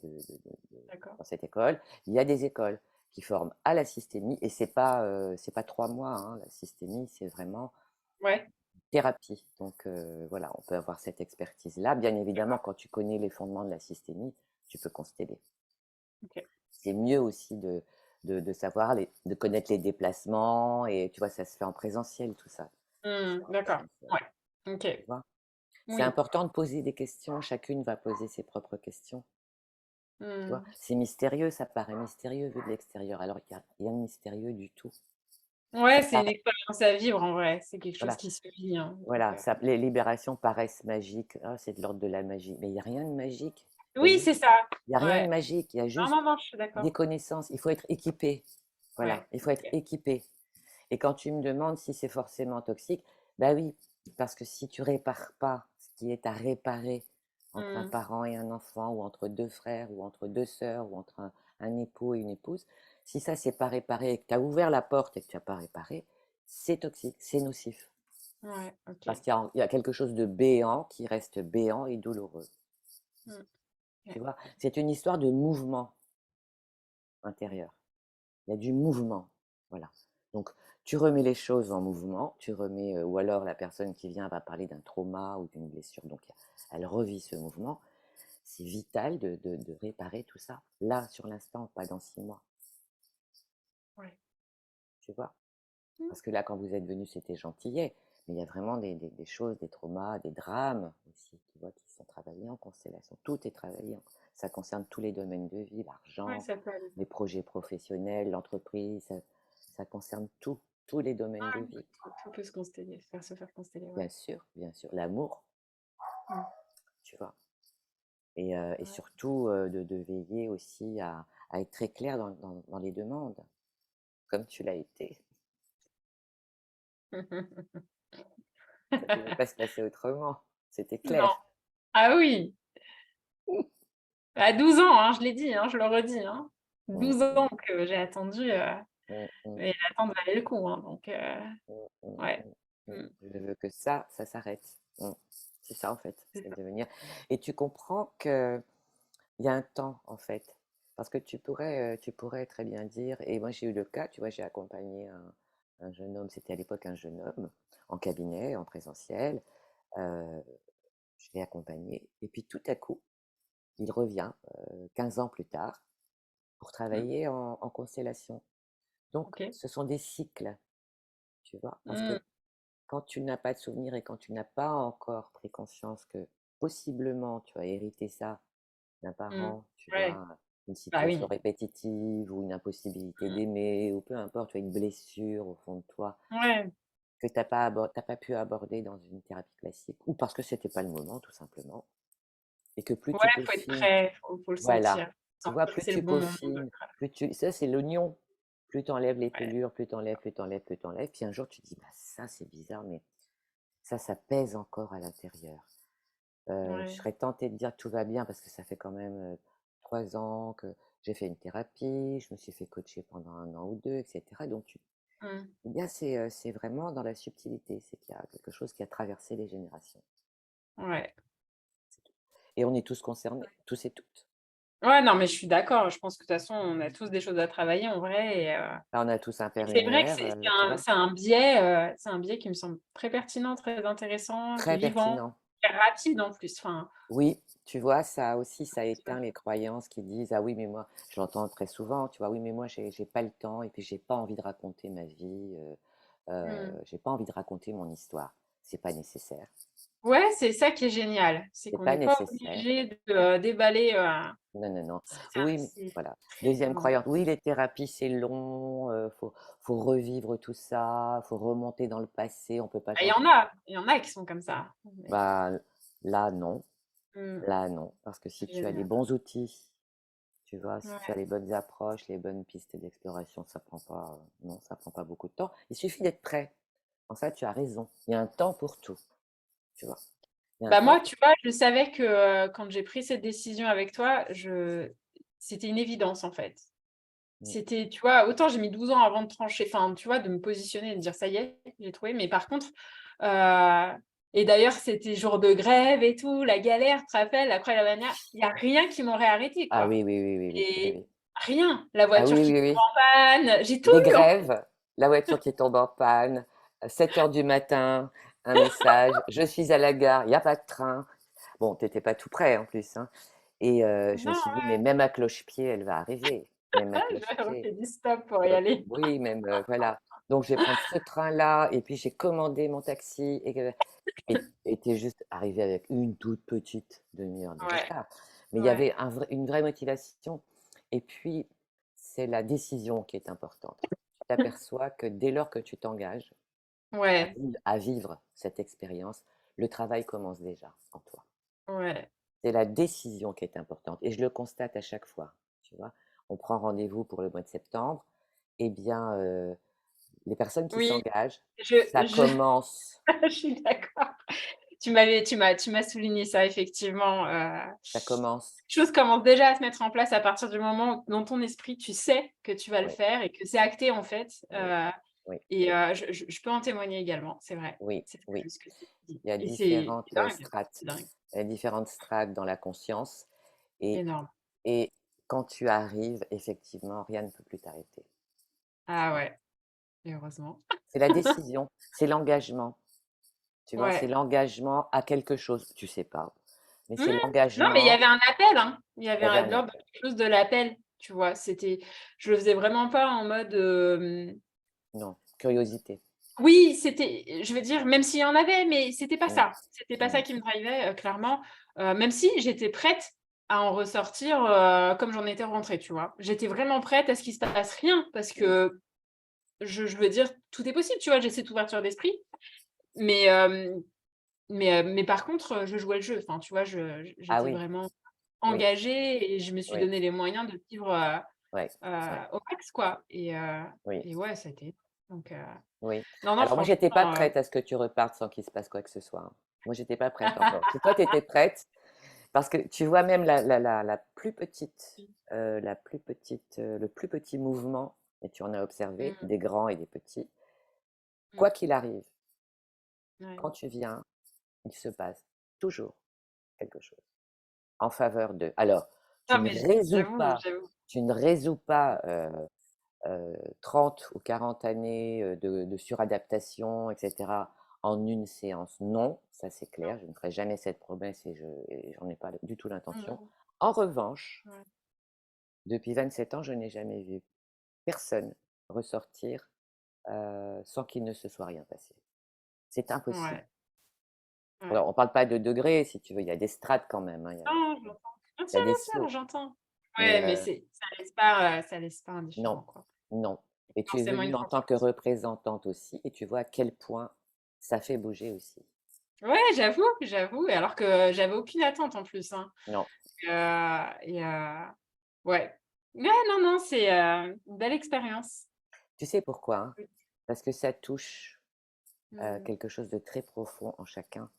D'accord. dans cette école. Il y a des écoles qui forment à la systémie et c'est pas 3 mois, hein, la systémie, c'est vraiment Ouais, thérapie. Donc voilà, on peut avoir cette expertise-là. Bien évidemment, d'accord. quand tu connais les fondements de la systémie, tu peux consteller. OK. C'est mieux aussi de savoir, de connaître les déplacements et tu vois, ça se fait en présentiel, tout ça. Mmh. C'est en D'accord. présentiel, Ouais. OK. tu vois. C'est Oui. important de poser des questions. Chacune va poser ses propres questions. Tu vois, Mmh. c'est mystérieux, ça paraît mystérieux vu de l'extérieur. Alors, il n'y a rien de mystérieux du tout. Ouais, Ça c'est une paraît, expérience à vivre en vrai. C'est quelque chose voilà, qui se vit, hein, donc voilà, les libérations paraissent magiques. Ah, c'est de l'ordre de la magie. Mais il n'y a rien de magique. oui, Voyez, c'est ça. il n'y a rien de Ouais. magique. Il y a Non, juste non, non, je suis des d'accord. connaissances. Il faut être équipé. Voilà, Ouais. il faut être OK. équipé. Et quand tu me demandes si c'est forcément toxique, bah oui, parce que si tu répares pas ce qui est à réparer entre un Mmh. parent et un enfant, ou entre deux frères, ou entre deux sœurs, ou entre un époux et une épouse, si ça c'est pas réparé et que tu as ouvert la porte et que tu n'as pas réparé, c'est toxique, c'est nocif. Ouais, OK. Parce qu'il y a quelque chose de béant qui reste béant et douloureux. Mmh. Tu Ouais. vois, c'est une histoire de mouvement intérieur. Il y a du mouvement. Voilà. Donc, tu remets les choses en mouvement, tu remets, ou alors la personne qui vient va parler d'un trauma ou d'une blessure, donc elle revit ce mouvement. C'est vital de réparer tout ça, là, sur l'instant, pas dans 6 mois, Ouais. tu vois. Mmh. Parce que là, quand vous êtes venu, c'était gentillet, mais il y a vraiment des choses, des traumas, des drames aussi, tu vois, qui sont travaillés en constellation. Tout est travaillé. Ça concerne tous les domaines de vie, Ouais, l'argent, ça peut aller. les projets professionnels, l'entreprise, ça concerne tous les domaines de Ouais, vie. tout peut se consteller, se faire consteller, ouais. Bien sûr, l'amour, Mmh. tu vois. Et Ouais. surtout de veiller aussi à être très clair dans les demandes, comme tu l'as été. Ça ne pouvait pas se passer autrement. C'était Non. clair. Ah oui! À 12 ans, hein, je l'ai dit, hein, je le redis, hein. Mmh, 12 mmh, ans que j'ai attendu, mmh, mmh, et l'attente valait le coup, hein, donc mmh, mmh, ouais. mmh, mmh. Mmh. Je veux que ça s'arrête. Mmh. C'est ça en fait, C'est c'est ça. de devenir. Et tu comprends que il y a un temps en fait, parce que tu pourrais très bien dire. Et moi j'ai eu le cas, tu vois, j'ai accompagné un jeune homme, c'était à l'époque un jeune homme, en cabinet, en présentiel. euh, je l'ai accompagné, et puis tout à coup, il revient 15 ans plus tard pour Mmh. travailler en constellation. Donc, OK. ce sont des cycles, tu vois, parce que Mmh. quand tu n'as pas de souvenir et quand tu n'as pas encore pris conscience que possiblement tu as hérité ça d'un Mmh. parent, tu Ouais. vois, une Bah situation oui. répétitive ou une impossibilité Mmh. d'aimer, ou peu importe, tu as une blessure au fond de toi Ouais. que t'as pas pu aborder dans une thérapie classique, ou parce que c'était pas le moment, tout simplement, et que plus Ouais, tu faut être peaufines, prêt, faut le voilà, sentir. tu vois, Sentir que plus c'est le tu bon moment de le peaufines, faire. plus tu, ça c'est l'oignon, plus tu enlèves les Ouais. pelures, plus tu enlèves, plus tu enlèves, puis un jour tu te dis, bah ça c'est bizarre, mais ça pèse encore à l'intérieur. Je Ouais. serais tentée de dire que tout va bien parce que ça fait quand même 3 ans que j'ai fait une thérapie, je me suis fait coacher pendant 1 an ou 2, etc. Donc, Mmh. eh bien, c'est vraiment dans la subtilité, c'est qu'il y a quelque chose qui a traversé les générations. Ouais. C'est tout. Et on est tous concernés, tous et toutes. Ouais, non, mais je suis d'accord. Je pense que de toute façon, on a tous des choses à travailler en vrai Là, on a tous un et père et c'est une vrai que mère, tu un vois, c'est un biais qui me semble très pertinent, très intéressant, très vivant, pertinent. très rapide en plus. Enfin, Oui, tu vois, ça aussi, ça éteint les croyances qui disent: «Ah oui, mais moi», je l'entends très souvent, tu vois: «Oui, mais moi, j'ai pas le temps et puis j'ai pas envie de raconter ma vie, mmh. j'ai pas envie de raconter mon histoire». C'est pas nécessaire, Ouais, c'est ça qui est génial, c'est c'est qu'on pas n'est pas nécessaire. obligé de, déballer, Non, non, non. ça Oui, mais c'est voilà. très Deuxième long. croyance: «Oui, les thérapies, c'est long, faut revivre tout ça, faut remonter dans le passé, on peut pas Ah, changer». il y en a qui sont comme ça, mais Bah, là, non. mmh, Là, non, parce que si tu as les génial. bons outils, tu vois, si tu as Ouais. les bonnes approches, les bonnes pistes d'exploration, ça prend pas, non, ça prend pas beaucoup de temps. Il suffit d'être prêt. En ça, tu as raison. Il y a un temps pour tout, tu vois. Il y a un Bah, temps moi, pour tu vois, je savais que, quand j'ai pris cette décision avec toi, c'était une évidence, en fait. tout. C'était, tu vois, autant j'ai mis 12 ans avant de trancher, enfin, tu vois, de me positionner et de dire: «Ça y est, j'ai trouvé», mais par contre, et d'ailleurs, c'était jour de grève et tout, la galère, tu te rappelles? Après la bagnole, il y a rien qui m'aurait arrêtée, Ah quoi oui, oui, oui, oui, oui, oui, et oui. rien. La Ah voiture oui, qui oui, tombe oui. en panne, j'ai tout Les eu, en grèves, la voiture qui tombe en panne, 7 heures du matin, un message, je suis à la gare, il n'y a pas de train. Bon, t'étais pas tout près en plus, hein. Et je me non, suis dit, mais même à cloche-pied, elle va arriver. Même à j'aurais cloche-pied. fait du stop pour y aller. Oui, même, voilà. Donc, je vais prendre ce train-là, et puis j'ai commandé mon taxi, et t'es juste arrivé avec une toute petite demi-heure de Ouais, retard. Mais il y ouais, avait une vraie motivation. Et puis, c'est la décision qui est importante. Tu t'aperçois que dès lors que tu t'engages ouais, à vivre cette expérience, le travail commence déjà en toi. ouais. C'est la décision qui est importante, et je le constate à chaque fois, tu vois? On prend rendez-vous pour le mois de septembre, eh bien, les personnes qui Oui, s'engagent, je ça je commence, je suis d'accord. Tu m'as souligné ça effectivement, ça commence, les choses commencent déjà à se mettre en place à partir du moment où dans ton esprit, tu sais que tu vas le oui, faire et que c'est acté en fait, oui, oui, et je peux en témoigner également, c'est vrai. oui, C'est vrai oui. ce que tu dis Il y a et c'est différentes, dingue, strates, c'est dingue, il y a différentes strates dans la conscience, et énorme. et quand tu arrives, effectivement, rien ne peut plus t'arrêter, tu Ah vois? ouais, et heureusement. C'est la décision, c'est l'engagement, tu vois? C'est Ouais. l'engagement à quelque chose, tu sais pas, mais Mmh. c'est Non, mais il y l'engagement. avait un appel, hein. Il y Il avait y avait un l'ordre de appel. quelque chose de l'appel, tu vois? Je le faisais vraiment pas en mode, Non, curiosité. oui, je veux dire, même s'il y en avait, mais c'était pas Mmh, ça. C'était pas ça mmh, qui me drivait, clairement, même si j'étais prête à en ressortir, comme j'en étais rentrée, tu vois? J'étais vraiment prête à ce qu'il se passe rien parce mmh. que je veux dire, tout est possible, tu vois? J'ai cette ouverture d'esprit, mais mais par contre, je jouais le jeu. Enfin, tu vois, Ah j'étais oui, vraiment oui, engagée et je me suis oui, donné les moyens de vivre, ouais, ouais, au max, quoi oui, et ouais, ça a été donc oui. non, non, Alors moi, j'étais pas franchement, prête à ce que tu repartes sans qu'il se passe quoi que ce soit, hein. Moi, j'étais pas prête encore. Si toi, tu étais prête, Parce que tu vois même la plus petite, le plus petit mouvement, et tu en as observé, Mm, des grands et des petits, mm, quoi qu'il arrive, ouais. quand tu viens, il se passe toujours quelque chose en faveur d'eux. Alors, tu Ah, ne mais résous j'avoue, pas, j'avoue. tu ne résous pas 30 ou 40 années de suradaptation, etc., en une séance. Non, ça c'est clair, je ne ferai jamais cette promesse et j'en ai pas du tout l'intention. Mm, En revanche, ouais. depuis 27 ans, je n'ai jamais vu personne ressortir sans qu'il ne se soit rien passé. C'est impossible. Ouais, ouais. Alors, on ne parle pas de degrés, si tu veux, il y a des strates quand même, hein, Non, j'entends. il y a des Bien sûr, sauts. j'entends. Mais Ouais, mais ça laisse pas non, indifférent, quoi. non. Et tu es Forcément venue une en tant que frustration. représentante aussi, et tu vois à quel point ça fait bouger aussi. Ouais, j'avoue, et alors que j'avais aucune attente en plus, hein. Non, Et ouais. Ouais, non, non, c'est, une belle expérience. tu sais pourquoi, hein? Oui. Parce que ça touche Mmh. quelque chose de très profond en chacun.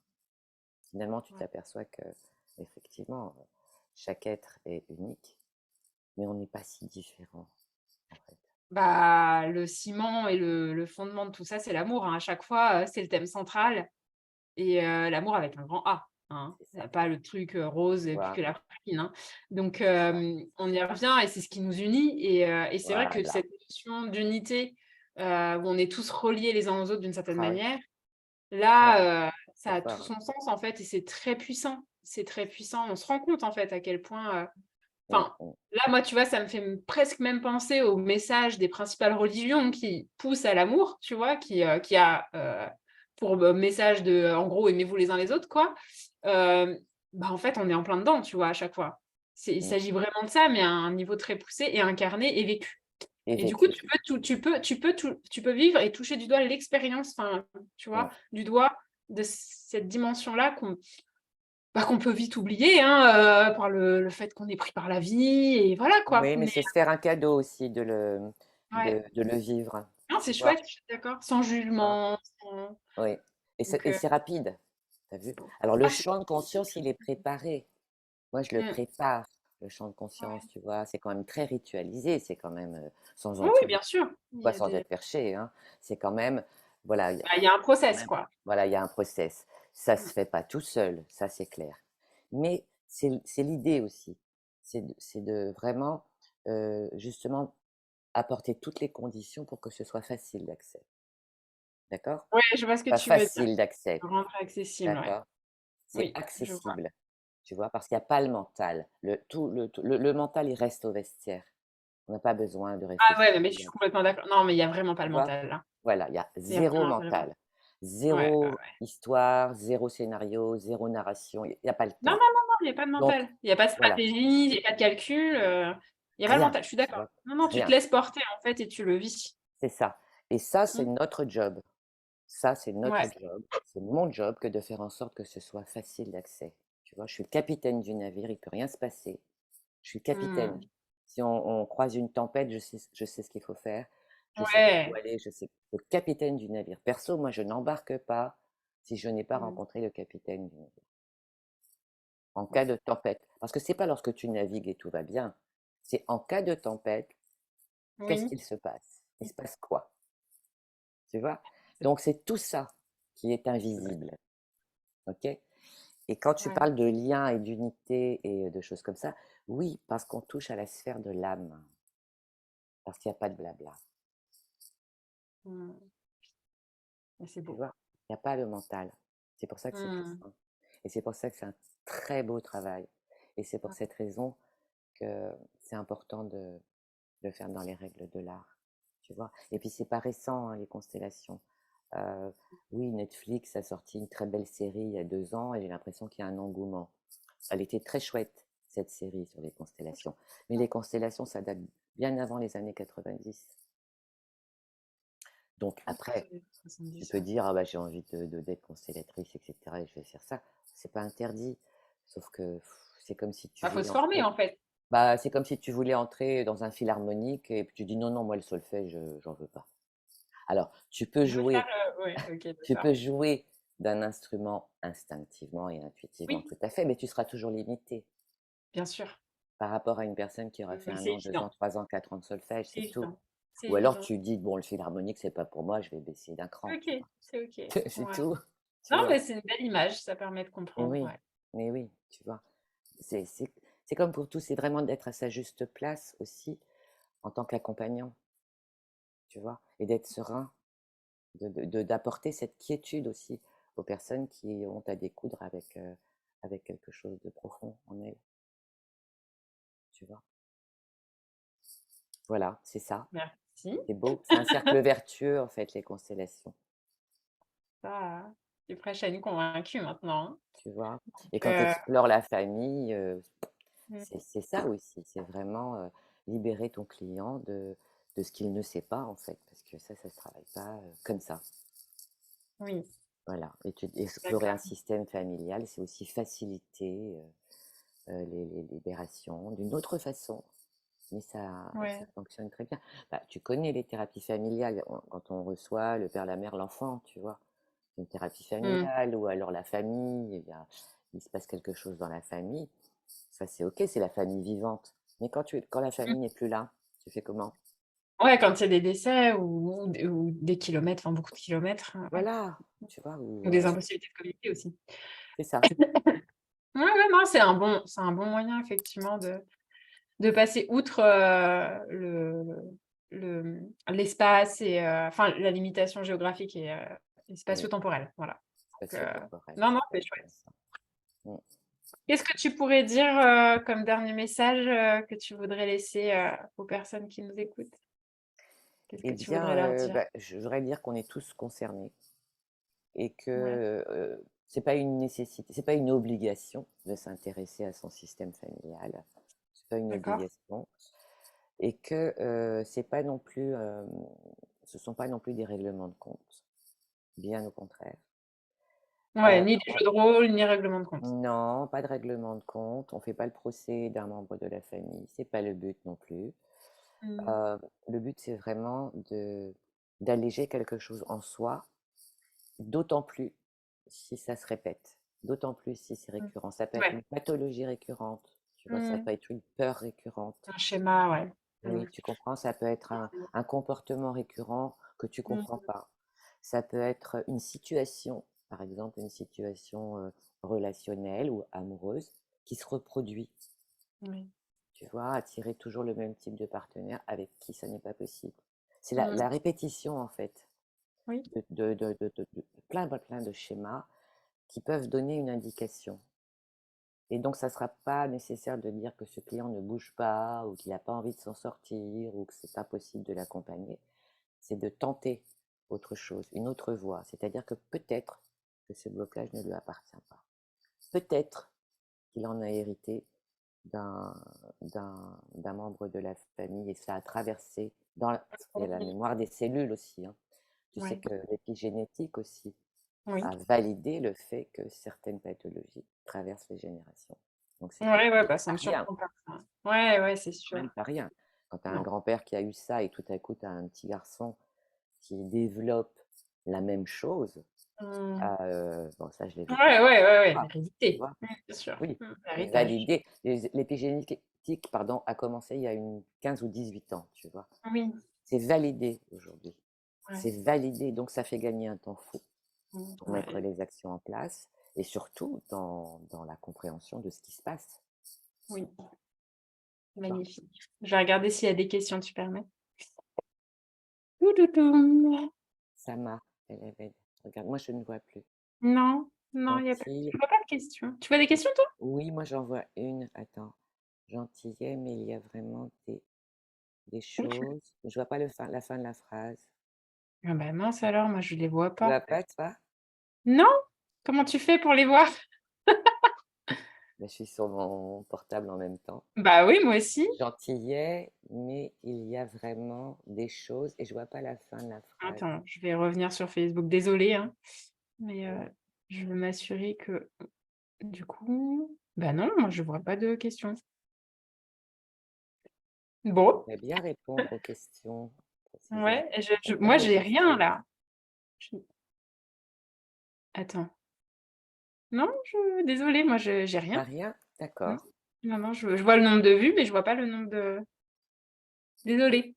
Finalement, tu Ouais. t'aperçois que, effectivement, chaque être est unique, mais on n'est pas si différents, en fait. Bah, le ciment et le fondement de tout ça, c'est l'amour, hein. À chaque fois, c'est le thème central et l'amour avec un grand A, hein. C'est Il y a ça, pas le truc, rose tu et puis vois? que la farine, hein. Donc C'est ça. on y revient et c'est ce qui nous unit et c'est vrai que Voilà. cette notion d'unité, où on est tous reliés les uns aux autres d'une certaine Ah oui, manière, fort, là, c'est ça a tout fort, hein. son sens, en fait, et c'est très puissant. C'est très puissant. On se rend compte, en fait, à quel point, Mmh, enfin, mmh, là, moi, tu vois, ça me fait presque même penser au message des principales religions qui poussent à l'amour, tu vois? Qui a, pour, message de, en gros: «Aimez-vous les uns les autres», quoi. Hem, Bah, en fait, on est en plein dedans, tu vois, à chaque fois. Il mmh. s'agit vraiment de ça, mais à un niveau très poussé et incarné et vécu. Et Et du coup, vécu. tu peux vivre et toucher du doigt l'expérience, enfin, tu vois? Mmh. Du doigt de cette dimension-là qu'on peut vite oublier, hein, par le fait qu'on est pris par la vie et voilà, quoi. Oui, mais Mais c'est se faire un cadeau aussi ouais, de le vivre, non, tu c'est vois? chouette, je suis d'accord, sans Hein? jugement, sans Oui. donc Et c'est rapide, tu as vu? Alors le ah, c'est champ de conscience, il est préparé. Moi, je le mmh, prépare, le champ de conscience, ouais. tu vois? C'est quand même très ritualisé, c'est quand même, sans Oui, oui, entrer bien sûr. Il y pas a sans des être perché, hein. C'est quand même voilà, bah, il y a un quand process, même quoi. voilà, il y a un process. Ça Mmh, se fait pas tout seul, ça c'est clair. Mais c'est l'idée aussi. C'est de vraiment, justement apporter toutes les conditions pour que ce soit facile d'accès. D'accord? ouais, je vois ce que Pas tu veux dire. facile d'accès, Rendre accessible, ouais. d'accord? C'est Oui, je vois. accessible, tu vois? Parce qu'il y a pas le mental. Le mental, il reste au vestiaire. On n'a pas besoin de Ah réfléchir, ouais, mais je suis complètement d'accord. Non, mais il y a vraiment pas tu le vois? mental, là. Voilà, il y a Il y a zéro vraiment pas le mental, mental. Ouais, ouais, zéro ouais. histoire, zéro scénario, zéro narration, il y a pas le Non, non, temps. non, non, il y a pas de Donc mental. Il y a pas de voilà, stratégie, il y a pas de calcul, il y a pas le rien, mental, je suis tu d'accord. vois? Non, non, tu te Rien, laisses porter, en fait, et tu le vis. c'est ça. Et ça, c'est Mmh. notre job. Ça, c'est notre Ouais. job, c'est mon job que de faire en sorte que ce soit facile d'accès. Tu vois? Je suis le capitaine du navire, il peut rien se passer. Je suis le capitaine. Mmh. Si on croise une tempête, je sais ce qu'il faut faire, je sais où Ouais. aller, je sais le capitaine du navire. Perso, moi, je n'embarque pas si je n'ai pas Mmh. rencontré le capitaine du navire. En Ouais. cas de tempête. Parce que c'est pas lorsque tu navigues et tout va bien, c'est en cas de tempête, qu'est-ce Oui. qu'il se passe? Il se passe quoi? Tu vois? C'est Donc c'est tout ça qui est c'est vrai. invisible, OK? Et quand tu Ouais. parles de lien et d'unité et de choses comme ça, oui, parce qu'on touche à la sphère de l'âme, parce qu'il y a pas de blabla. Mmh. Mais c'est Tu beau. vois? Il y a pas le mental. C'est pour ça que c'est Mmh. puissant et c'est pour ça que c'est un très beau travail et c'est pour Ouais. cette raison que c'est important de le faire dans les règles de l'art, tu vois? Et puis c'est pas récent, hein, les constellations. Heu, oui, Netflix a sorti une très belle série il y a 2 ans et j'ai l'impression qu'il y a un engouement. Elle était très chouette, cette série sur les constellations. Mais les constellations, ça date bien avant les années 90. Donc Ah, ça après, fait tu 70, peux ouais. dire: «Ah bah, j'ai envie d'être constellatrice et cetera et je vais faire ça». C'est pas interdit, sauf que c'est comme si tu Bah, faut voulais se former, entrer en fait. bah, c'est comme si tu voulais entrer dans un philharmonique et puis tu dis: «Non, non, moi le solfège, j'en veux pas». Alors Je veux faire, ouais, OK, tu d'accord. peux jouer d'un instrument instinctivement et intuitivement, Oui, tout à fait, mais tu seras toujours limité bien sûr. par rapport à une personne qui aura fait un C'est an, 2 ans, évident, 3 ans, 4 ans de solfège, c'est c'est tout. évident, c'est Ou alors évident. tu dis: «Bon, le fil harmonique, c'est pas pour moi, je vais baisser d'un cran», tu OK, vois? c'est OK. C'est Ouais. tout, tu Non, vois? mais c'est une belle image, ça permet de Mais comprendre, oui, ouais. mais oui, tu vois? C'est c'est c'est comme pour tout, c'est vraiment d'être à sa juste place aussi en tant qu'accompagnant, tu vois? Et d'être serein, d'apporter cette quiétude aussi aux personnes qui ont à découdre avec quelque chose de profond en elles, tu vois? Voilà, c'est ça. Merci. C'est beau. C'est un cercle vertueux, en fait, les constellations, Ça, tu prêches à une convaincue maintenant, hein. tu vois? Et Donc, quand tu explores la famille, mmh, c'est ça aussi, c'est vraiment, libérer ton client de ce qu'il ne sait pas, en fait, parce que ça se travaille pas, comme ça. oui, Voilà, et tu explorer un d'accord. système familial, c'est aussi faciliter, les libérations d'une autre façon, mais ça Ouais. fonctionne très bien. Bah, tu connais les thérapies familiales, quand on reçoit le père, la mère, l'enfant, tu vois? Une thérapie Mmh. familiale ou alors la famille, il se passe quelque chose dans la famille, ça c'est OK, c'est la famille vivante. Mais quand la Mmh. famille n'est plus là, tu fais comment? Ouais, quand il y a des décès ou des kilomètres, enfin beaucoup de kilomètres, ouais. Voilà, tu vois? Ou des impossibilités de communiquer aussi. C'est ça. Ouais, ouais, non, c'est un bon moyen effectivement de passer outre, l'espace et enfin la limitation géographique et Oui, spatio-temporelle, voilà. Donc, spatio-temporel, non, non, c'est c'est exactement chouette. ça. Mmh. Qu'est-ce que tu pourrais dire, comme dernier message, que tu voudrais laisser, aux personnes qui nous écoutent? Qu'est-ce Eh que tu bien, voudrais leur dire? bah, je voudrais dire qu'on est tous concernés et Ouais, que, c'est pas une nécessité, c'est pas une obligation de s'intéresser à son système familial. C'est pas une d'accord. obligation et que, c'est pas non plus, ce sont pas non plus des règlements de compte, bien au contraire. Ouais, ni des jeux de rôle, ni règlement de compte. Non, pas de règlement de compte, on fait pas le procès d'un membre de la famille, c'est pas le but non plus. Mmh. Heu, le but, c'est vraiment de d'alléger quelque chose en soi, d'autant plus si ça se répète, d'autant plus si c'est Mmh. récurrent. Ça peut être Ouais. une pathologie récurrente, tu vois? Ça Mmh. peut être une peur récurrente. Un schéma, ouais. Mmh. Oui, tu comprends? Ça peut être un comportement récurrent que tu comprends Mmh. pas. Ça peut être une situation, par exemple une situation, relationnelle ou amoureuse qui se reproduit, Oui. tu vois? Attirer toujours le même type de partenaire avec qui ça n'est pas possible. C'est la Mmh. la répétition, en fait, Oui. de plein de schémas qui peuvent donner une indication. Et donc, ça ne sera pas nécessaire de dire que ce client ne bouge pas ou qu'il n'a pas envie de s'en sortir ou que c'est pas possible de l'accompagner. C'est de tenter autre chose, une autre voie. C'est-à-dire que peut-être que ce blocage ne lui appartient pas. Peut-être qu'il en a hérité d'un d'un membre de la famille et ça a traversé il y a la mémoire des cellules aussi, hein. Tu sais Ouais. que l'épigénétique aussi Oui. a validé le fait que certaines pathologies traversent les générations. Donc c'est Ouais, ouais, c'est bah, ça pas me rien, surprend pas ça. Ouais, ouais, c'est c'est quand sûr. même pas rien. Quand tu as un Non. grand-père qui a eu ça et tout à coup tu as un petit garçon qui développe la même chose, Mmh. ah, bon ça je l'ai Ouais, vécu ouais, ouais, ouais, pas, tu l'hérédité. vois? Mmh, bien sûr. Oui, Mmh, c'est l'héritage. validé. L'épigénétique, pardon, a commencé il y a 15 ou 18 ans, tu vois? Oui, C'est validé aujourd'hui. ouais. C'est validé, donc ça fait gagner un temps fou Mmh, pour mettre ouais. les actions en place et surtout dans la compréhension de ce qui se passe, Oui, tu vois? magnifique. Je vais regarder s'il y a des questions, tu permets? Toutoutouം. Ça m'a elle est belle. Regarde, moi je ne vois plus. Non, non, il y a pas Gentille. je vois pas de questions. Tu vois des questions, toi? Oui, moi j'en vois une. Attends. Gentillet, mais il y a vraiment des choses. Je vois pas la fin de la phrase. Ah bah, mince alors, moi je les vois Tu vois pas. pas, toi? Non? Comment tu fais pour les voir? Bah, je suis sur mon portable en même temps. Bah oui, moi aussi. Gentillet, mais il y a vraiment des choses et je vois pas la fin de la phrase. Attends, je vais revenir sur Facebook. Désolée, hein, mais Ouais. je veux m'assurer que du coup bah non, moi je vois pas de questions. Bon, J'aimerais bien répondre aux questions précisément. ouais, Il y a moi plein de j'ai rien questions. là. Je Attends. Non, désolée, moi, j'ai Tu rien. rien? Non, D'accord. non, non, je vois le nombre de vues, mais je vois pas le nombre de désolée.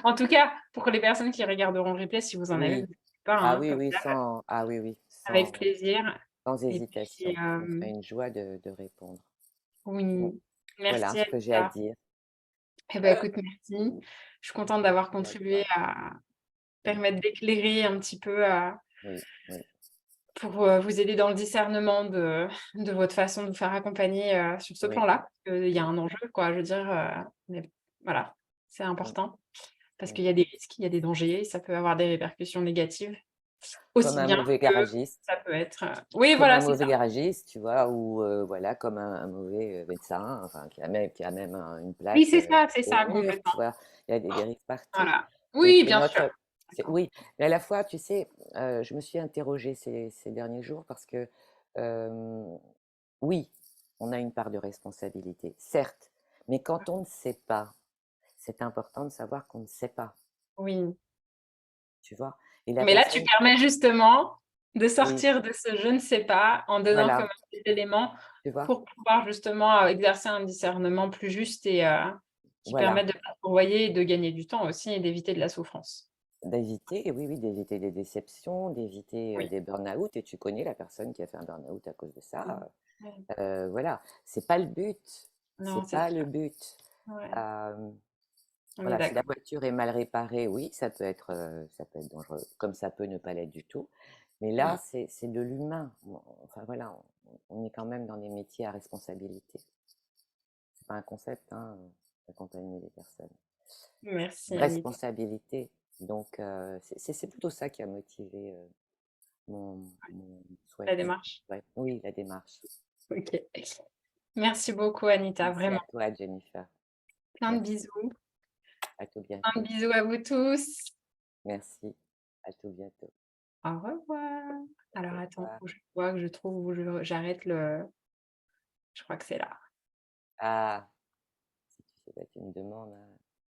En tout cas, pour les personnes qui regarderont le replay, si vous en avez, Oui. vous n'hésitez pas, Ah hein, oui, comme oui, d'hab, avec sans plaisir sans et puis, hésitation. Ça me ferait une joie de répondre. Mmh. oui, Voilà merci ce que j'ai à Anita. dire. Eh ben, écoute, merci. Je suis contente d'avoir Merci à contribué toi. à Mmh. permettre d'éclairer un petit peu, Oui, oui, pour, vous aider dans le discernement de votre façon de vous faire accompagner, sur ce oui, plan-là. Il y a oui, un enjeu, quoi, je veux dire, mais voilà, c'est mmh, important parce oui. qu'il y a des risques, il y a des dangers, ça peut avoir des répercussions négatives, Comme aussi un bien mauvais que garagiste. ça peut être, oui, Comme voilà, un c'est ça. mauvais garagiste, tu vois? Ou voilà, comme un mauvais, médecin, enfin qui a même une Oui, plaque, c'est au ça, mur, complètement. tu vois? Il y a des risques partout. Voilà. Et Oui, c'est bien sûr. notre c'est D'accord. oui, mais à la fois, tu sais, je me suis interrogée ces derniers jours parce que, oui, on a une part de responsabilité, certes, mais quand on ne sait pas, c'est important de savoir qu'on ne sait pas, Oui. tu vois? Et la Mais là, tu personne permets justement de oui, sortir de ce «je ne sais pas» en donnant quand voilà, même des éléments tu vois? pour pouvoir justement, exercer un discernement plus juste et qui Voilà. permette de pas envoyer et de gagner du temps aussi et d'éviter de la souffrance. D'éviter, oui, oui, d'éviter des déceptions, d'éviter, Oui. des burn-out et tu connais la personne qui a fait un burn-out à cause de Mmh. ça, Ouais. voilà. C'est pas le but, Non, c'est c'est pas le sûr. but. Ouais, Hem, on est voilà, si la d'accord. voiture est mal réparée, oui, ça peut être dangereux, comme ça peut ne pas l'être du tout. Mais là, Mmh. c'est de l'humain. Enfin voilà, on est quand même dans des métiers à responsabilité. C'est pas un concept, hein, d'accompagner les personnes. Merci Anita. Responsabilité, donc c'est plutôt ça qui a motivé, mon souhait. La démarche. Ouais, oui, la démarche. OK. Merci beaucoup Anita, Merci à vraiment. toi, Jennifer. Plein de Merci. bisous. À tout Plein de bientôt. bisous à vous tous. Merci. À tout bientôt. Au revoir. Au Alors attends, revoir. faut que je vois que je trouve où j'arrête le je crois que c'est là. Ah, si tu sais pas, tu me demandes, hein.